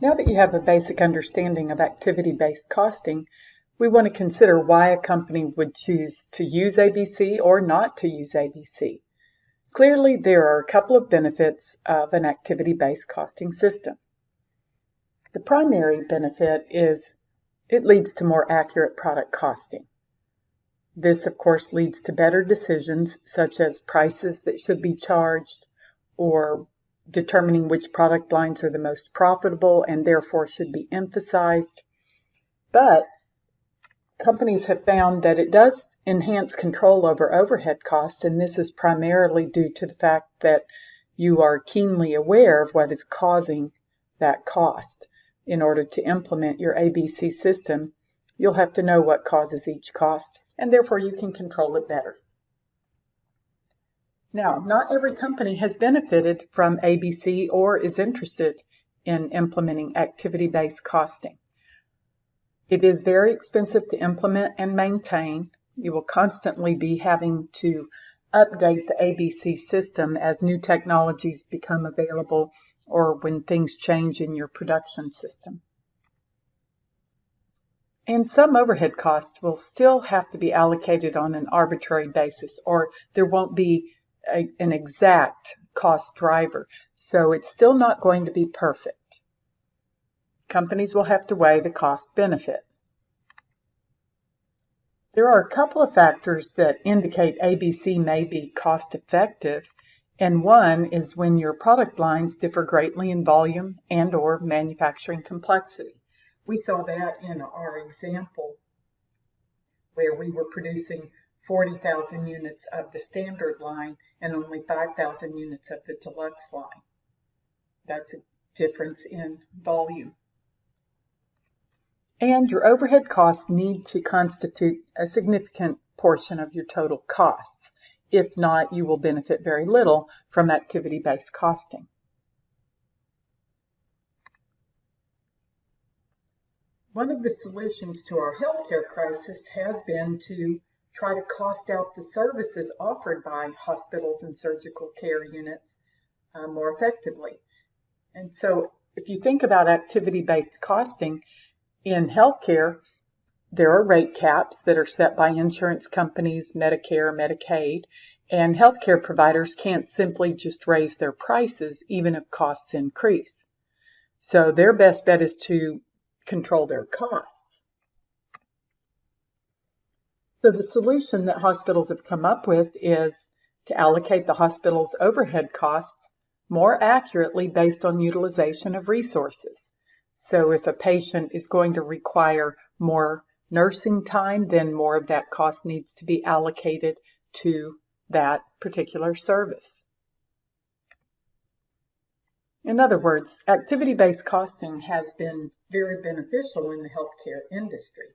Now that you have a basic understanding of activity-based costing, we want to consider why a company would choose to use ABC or not to use ABC. Clearly, there are a couple of benefits of an activity-based costing system. The primary benefit is it leads to more accurate product costing. This, of course, leads to better decisions, such as prices that should be charged or determining which product lines are the most profitable and therefore should be emphasized. But companies have found that it does enhance control over overhead costs, and this is primarily due to the fact that you are keenly aware of what is causing that cost. In order to implement your ABC system, you'll have to know what causes each cost, and therefore you can control it better. Now, not every company has benefited from ABC or is interested in implementing activity-based costing. It is very expensive to implement and maintain. You will constantly be having to update the ABC system as new technologies become available or when things change in your production system. And some overhead costs will still have to be allocated on an arbitrary basis, or there won't be an exact cost driver. So it's still not going to be perfect. Companies will have to weigh the cost benefit. There are a couple of factors that indicate ABC may be cost effective, and one is when your product lines differ greatly in volume and or manufacturing complexity. We saw that in our example where we were producing 40,000 units of the standard line and only 5,000 units of the deluxe line. That's a difference in volume. And your overhead costs need to constitute a significant portion of your total costs. If not, you will benefit very little from activity-based costing. One of the solutions to our healthcare crisis has been to try to cost out the services offered by hospitals and surgical care units more effectively. And so if you think about activity-based costing in healthcare, there are rate caps that are set by insurance companies, Medicare, Medicaid, and healthcare providers can't simply just raise their prices even if costs increase. So their best bet is to control their costs. So the solution that hospitals have come up with is to allocate the hospital's overhead costs more accurately based on utilization of resources. So if a patient is going to require more nursing time, then more of that cost needs to be allocated to that particular service. In other words, activity-based costing has been very beneficial in the healthcare industry.